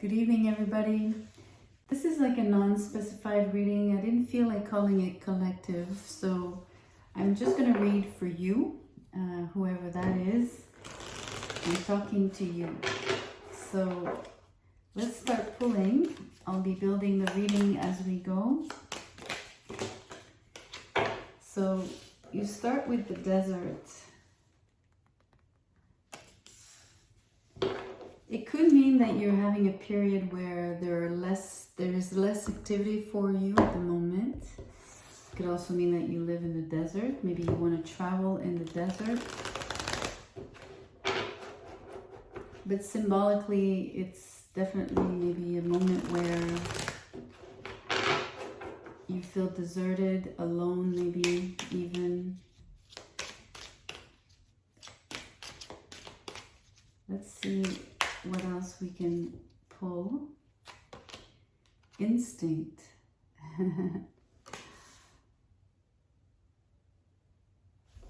Good evening, everybody. This is like a non-specified reading. I didn't feel like calling it collective, so I'm just going to read for you, whoever that is. I'm talking to you. So let's start pulling. I'll be building the reading as we go. So you start with the desert. It could mean that you're having a period where there's less activity for you at the moment. It could also mean that you live in the desert. Maybe you want to travel in the desert. But symbolically, it's definitely maybe a moment where you feel deserted, alone, maybe even. Let's see what else we can pull. Instinct. I'm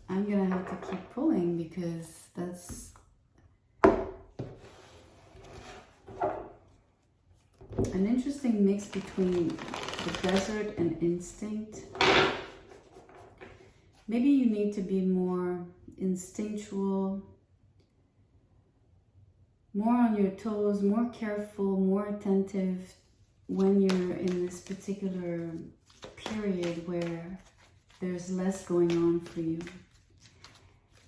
gonna have to keep pulling because that's an interesting mix between the desert and instinct. Maybe you need to be more instinctual, more on your toes, more careful, more attentive when you're in this particular period where there's less going on for you.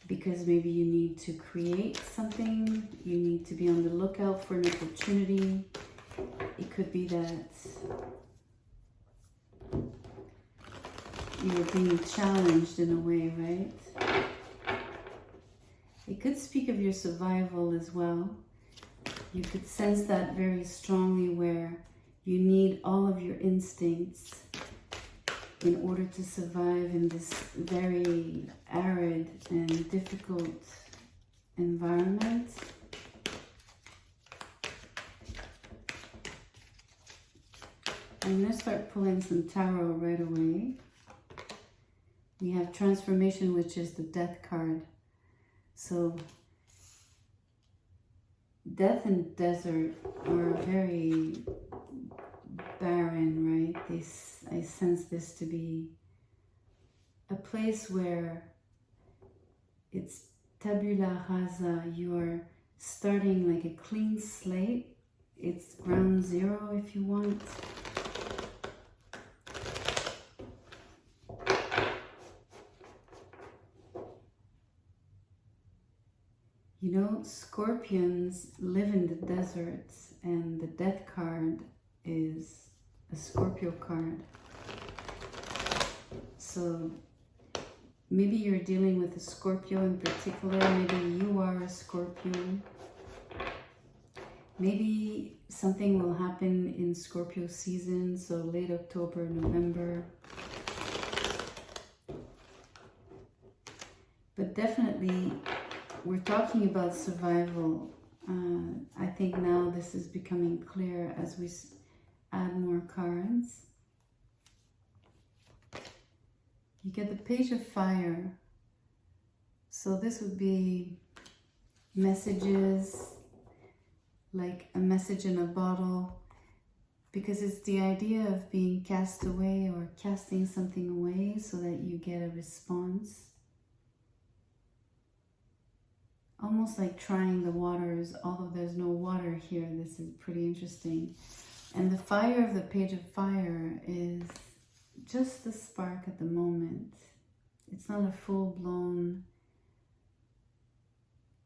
Because maybe you need to create something, you need to be on the lookout for an opportunity. It could be that you're being challenged in a way, right? It could speak of your survival as well. You could sense that very strongly where you need all of your instincts in order to survive in this very arid and difficult environment. I'm going to start pulling some tarot right away. We have transformation, which is the death card. So death and desert are very barren, right? I sense this to be a place where it's tabula rasa. You are starting like a clean slate. It's ground zero if you want. You know, scorpions live in the deserts, and the death card is a Scorpio card. So maybe you're dealing with a Scorpio in particular. Maybe you are a Scorpio. Maybe something will happen in Scorpio season, so late October, November. But definitely, we're talking about survival. I think now this is becoming clear as we add more cards. You get the Page of Fire. So this would be messages, like a message in a bottle, because it's the idea of being cast away or casting something away so that you get a response. Almost like trying the waters, although there's no water here. This is pretty interesting. And the fire of the Page of Fire is just the spark at the moment. It's not a full-blown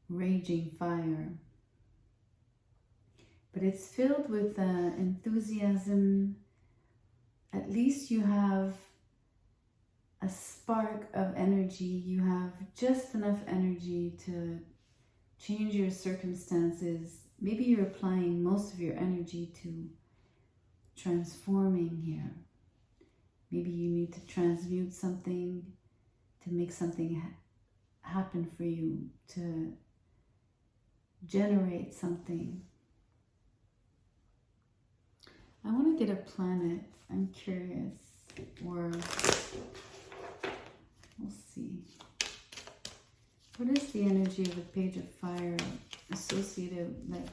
raging fire. But it's filled with enthusiasm. At least you have a spark of energy. You have just enough energy to change your circumstances. Maybe you're applying most of your energy to transforming here. Maybe you need to transmute something to make something happen for you, to generate something. I want to get a planet. I'm curious. Or we'll see. What is the energy of the Page of Fire associated, like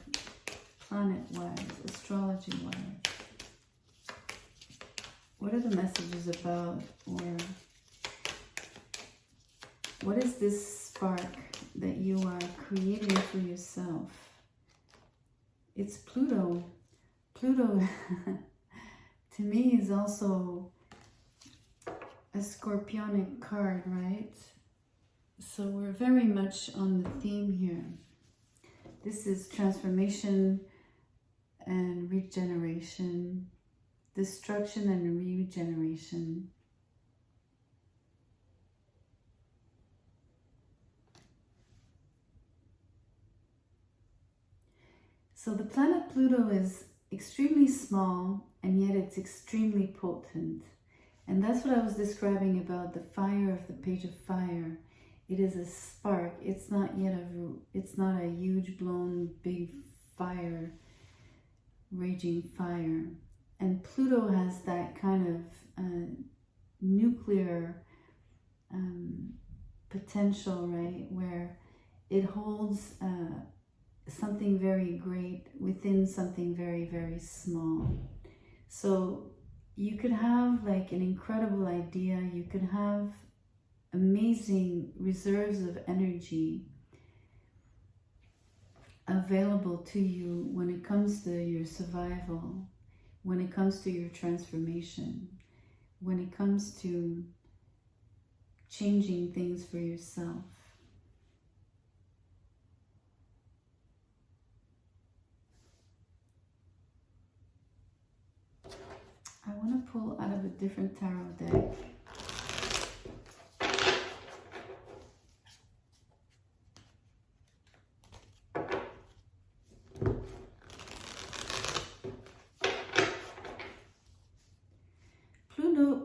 planet-wise, astrology-wise? What are the messages about, or what is this spark that you are creating for yourself? It's Pluto. Pluto, to me, is also a scorpionic card, right? So we're very much on the theme here. This is transformation and regeneration, destruction and regeneration. So the planet Pluto is extremely small, and yet it's extremely potent. And that's what I was describing about the fire of the Page of Fire. It is a spark. It's not a huge blown big fire, raging fire. And Pluto has that kind of nuclear potential, right? Where it holds something very great within something very, very small. So you could have like an incredible idea. You could have amazing reserves of energy available to you when it comes to your survival, when it comes to your transformation, when it comes to changing things for yourself. I want to pull out of a different tarot deck.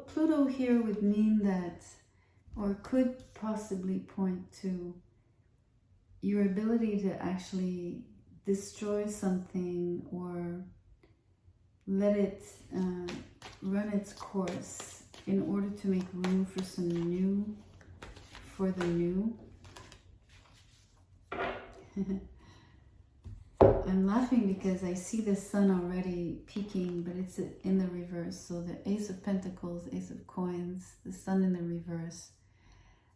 Pluto here would mean that, or could possibly point to your ability to actually destroy something or let it run its course in order to make room for some new, for the new. I'm laughing because I see the sun already peaking, but it's in the reverse. So the Ace of Pentacles, Ace of Coins, the sun in the reverse,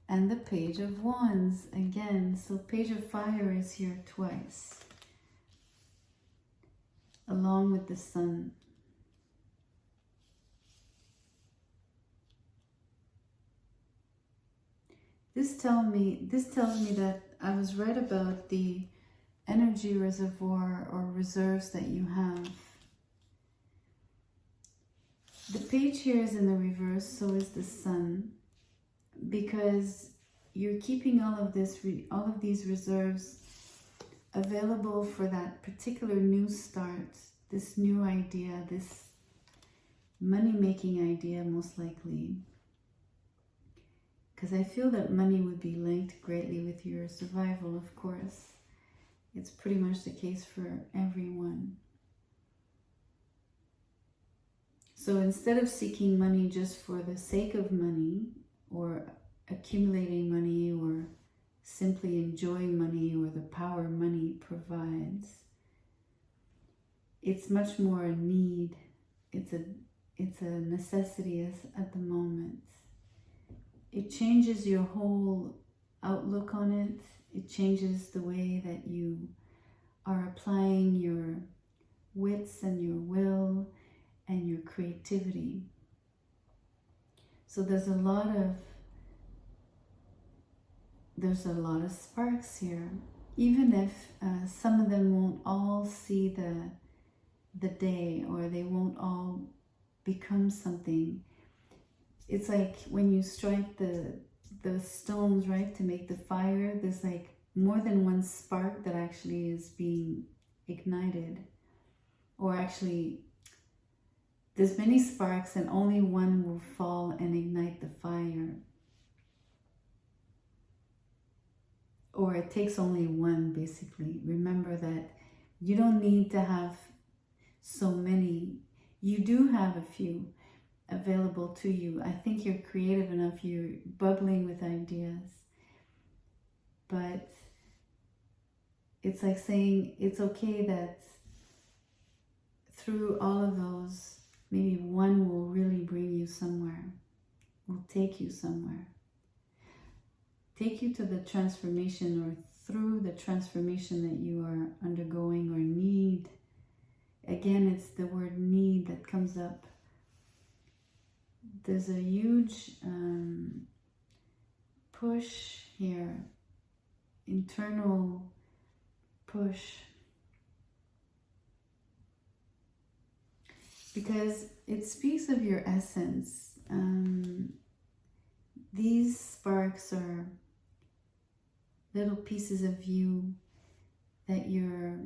and the Page of Wands again. So Page of Fire is here twice, along with the sun. This tells me that I was right about the energy reservoir or reserves that you have. The page here is in the reverse, so is the sun, because you're keeping all of these reserves available for that particular new start, this new idea, this money-making idea, most likely. Because I feel that money would be linked greatly with your survival, of course. It's pretty much the case for everyone. So instead of seeking money just for the sake of money, or accumulating money, or simply enjoying money, or the power money provides, it's much more a need. It's a necessity at the moment. It changes your whole outlook on it. It changes the way that you are applying your wits and your will and your creativity. So there's a lot of sparks here, even if some of them won't all see the day, or they won't all become something. It's like when you strike the stones, right, to make the fire, there's like more than one spark that actually is being ignited. Or actually, there's many sparks and only one will fall and ignite the fire. Or it takes only one, basically. Remember that you don't need to have so many. You do have a few available to you. I think you're creative enough, you're bubbling with ideas. But it's like saying it's okay that through all of those, maybe one will really bring you somewhere, will take you somewhere. Take you to the transformation or through the transformation that you are undergoing or need. Again, it's the word need that comes up. There's a huge push here, internal push. Because it speaks of your essence. These sparks are little pieces of you that you're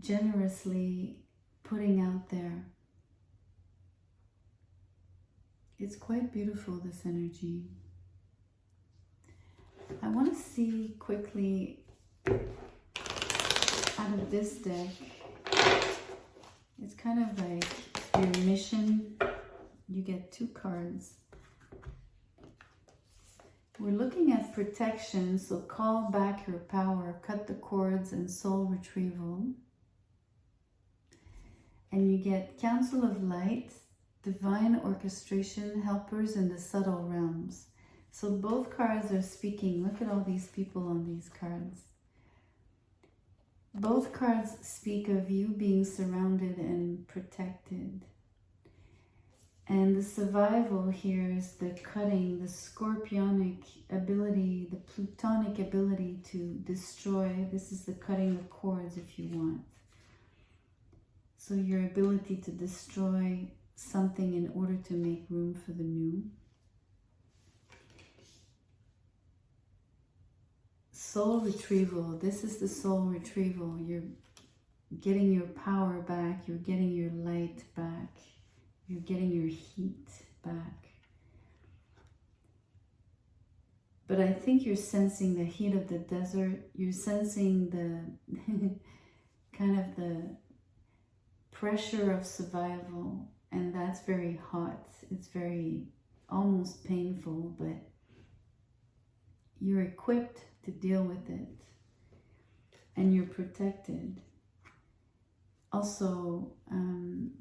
generously putting out there. It's quite beautiful, this energy. I want to see quickly out of this deck. It's kind of like your mission. You get 2 cards. We're looking at protection, so call back your power, cut the cords, and soul retrieval. And you get Council of Light, divine orchestration, helpers in the subtle realms. So both cards are speaking. Look at all these people on these cards. Both cards speak of you being surrounded and protected. And the survival here is the cutting, the scorpionic ability, the plutonic ability to destroy. This is the cutting the cords if you want. So your ability to destroy something in order to make room for the new. Soul retrieval. This is the soul retrieval. You're getting your power back. You're getting your light back. You're getting your heat back. But I think you're sensing the heat of the desert. You're sensing the kind of the pressure of survival. And that's very hot. It's very almost painful, but you're equipped to deal with it. And you're protected. Also,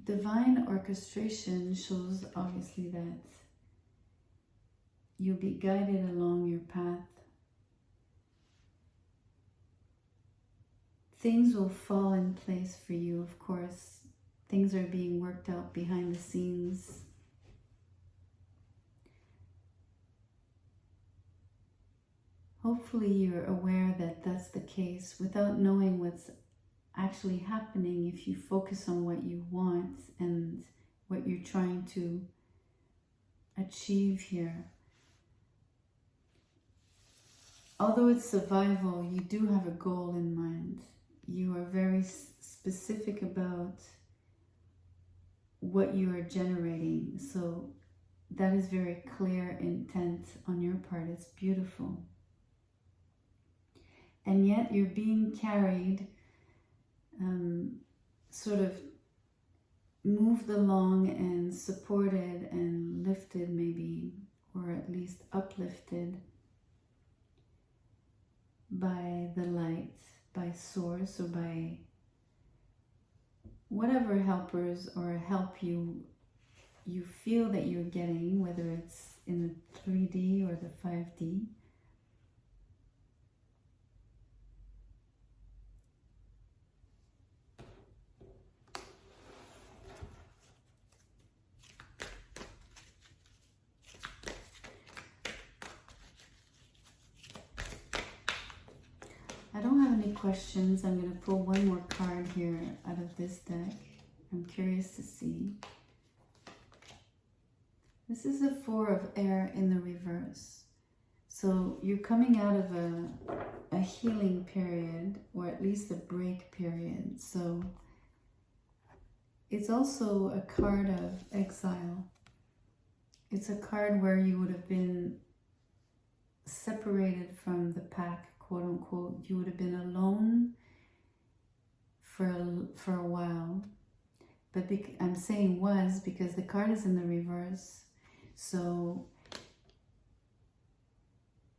divine orchestration shows obviously that you'll be guided along your path. Things will fall in place for you, of course. Things are being worked out behind the scenes. Hopefully you're aware that that's the case without knowing what's actually happening. If you focus on what you want and what you're trying to achieve here. Although it's survival, you do have a goal in mind. You are very specific about what you are generating. So that is very clear intent on your part. It's beautiful. And yet you're being carried, sort of moved along and supported and lifted maybe, or at least uplifted by the light, by source, or by whatever helpers or help you feel that you're getting, whether it's in the 3D or the 5D. I don't have any questions. I'm going to pull one more card here out of this deck. I'm curious to see. This is a 4 of air in the reverse. So you're coming out of a healing period, or at least a break period. So it's also a card of exile. It's a card where you would have been separated from the pack, quote unquote. You would have been alone for a while. But I'm saying was because the card is in the reverse. So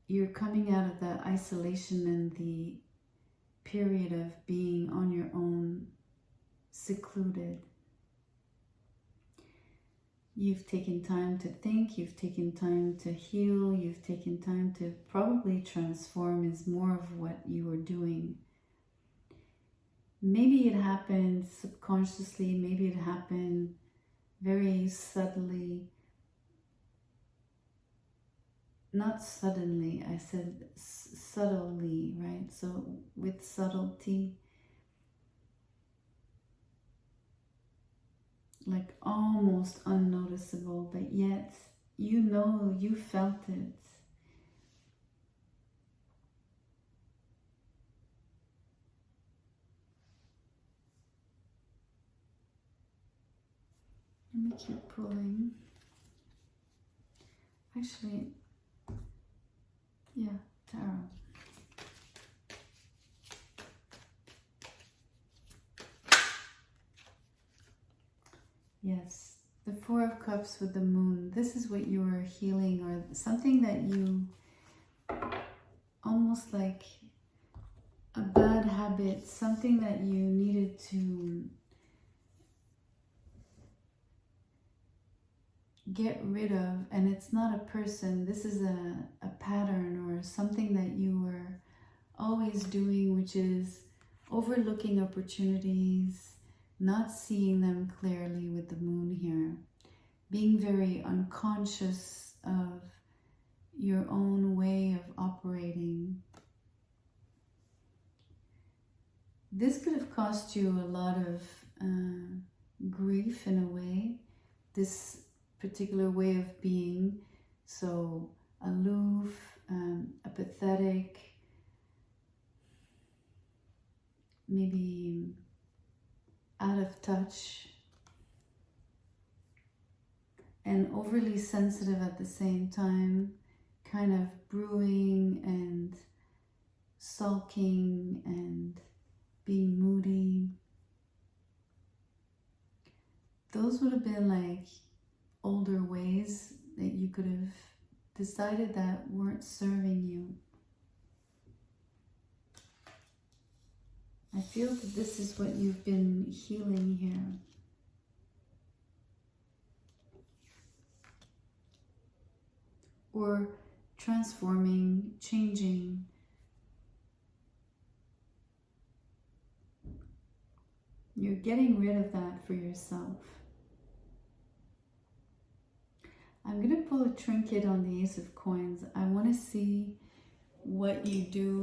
you're coming out of the isolation and the period of being on your own secluded. You've taken time to think, you've taken time to heal, you've taken time to probably transform is more of what you were doing. Maybe it happened subconsciously, maybe it happened very subtly. Not suddenly, I said subtly, right? So with subtlety, like almost unnoticeable, but yet you know you felt it. Let me keep pulling. Actually, yeah, tarot. Yes, the Four of Cups with the Moon. This is what you are healing, or something that you, almost like a bad habit, something that you needed to get rid of. And it's not a person, this is a pattern or something that you were always doing, which is overlooking opportunities, not seeing them clearly with the moon here, being very unconscious of your own way of operating. This could have cost you a lot of grief in a way, this particular way of being, so aloof, apathetic, maybe out of touch, and overly sensitive at the same time, kind of brewing and sulking and being moody. Those would have been like older ways that you could have decided that weren't serving you. I feel that this is what you've been healing here. Or transforming, changing. You're getting rid of that for yourself. I'm going to pull a trinket on the Ace of Coins. I want to see what you do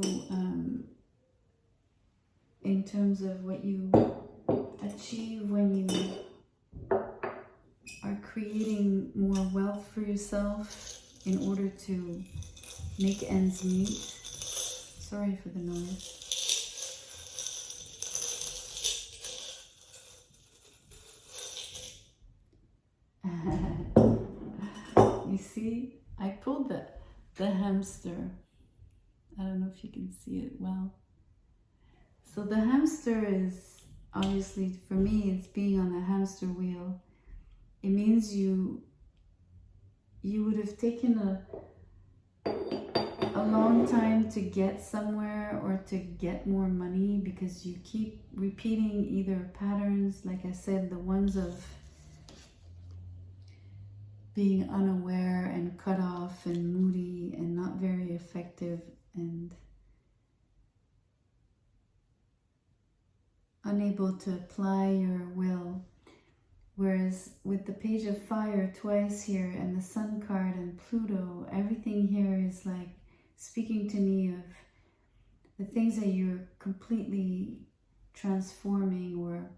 in terms of what you achieve when you are creating more wealth for yourself in order to make ends meet. Sorry for the noise. You see, I pulled the hamster. I don't know if you can see it well. So the hamster is, obviously for me, it's being on the hamster wheel. It means you would have taken a long time to get somewhere or to get more money, because you keep repeating either patterns, like I said, the ones of being unaware and cut off and moody and not very effective and unable to apply your will. Whereas with the Page of Fire twice here and the Sun card and Pluto, everything here is like speaking to me of the things that you're completely transforming, or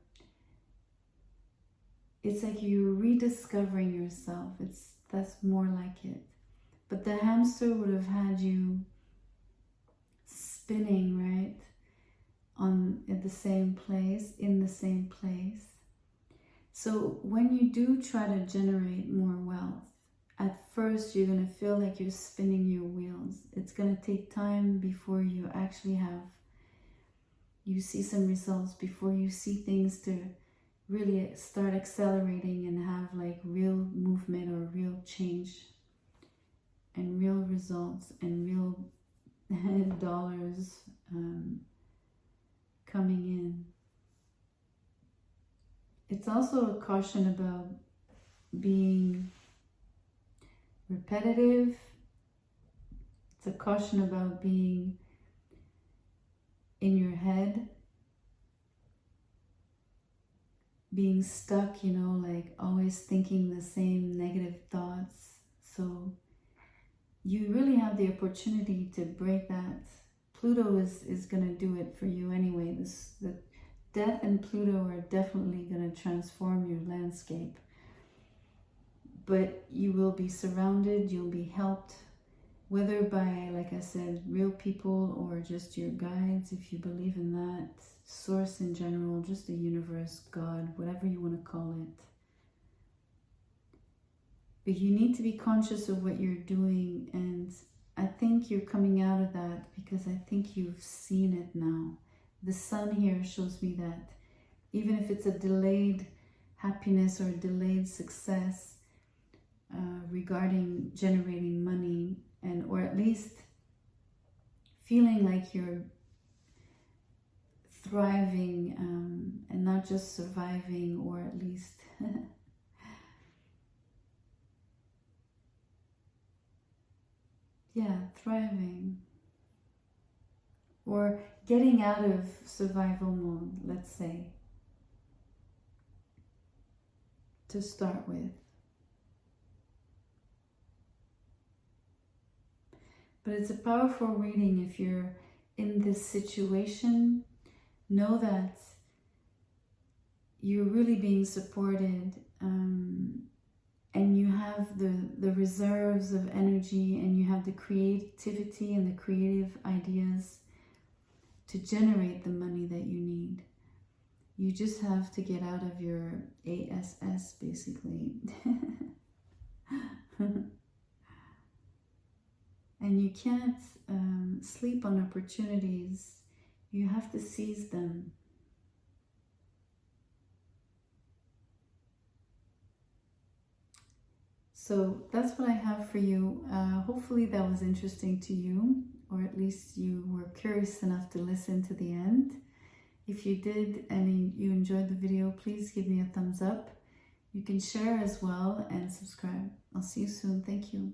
it's like you're rediscovering yourself. That's more like it. But the hamster would have had you spinning, right? In the same place. So when you do try to generate more wealth, at first you're going to feel like you're spinning your wheels. It's going to take time before you actually you see some results, before you see things to really start accelerating and have like real movement or real change and real results and real dollars coming in. It's also a caution about being repetitive. It's a caution about being in your head, being stuck, you know, like always thinking the same negative thoughts. So you really have the opportunity to break that. Pluto is going to do it for you anyway. The Death and Pluto are definitely going to transform your landscape. But you will be surrounded, you'll be helped, whether by, like I said, real people or just your guides, if you believe in that, source in general, just the universe, God, whatever you want to call it. But you need to be conscious of what you're doing, and I think you're coming out of that because I think you've seen it now. The sun here shows me that even if it's a delayed happiness or a delayed success regarding generating money, and or at least feeling like you're thriving and not just surviving, or at least yeah, thriving, or getting out of survival mode, let's say, to start with. But it's a powerful reading. If you're in this situation, know that you're really being supported, and you have the reserves of energy, and you have the creativity and the creative ideas to generate the money that you need. You just have to get out of your ASS, basically. And you can't sleep on opportunities. You have to seize them. So that's what I have for you. Hopefully that was interesting to you, or at least you were curious enough to listen to the end. If you did and you enjoyed the video, please give me a thumbs up. You can share as well and subscribe. I'll see you soon. Thank you.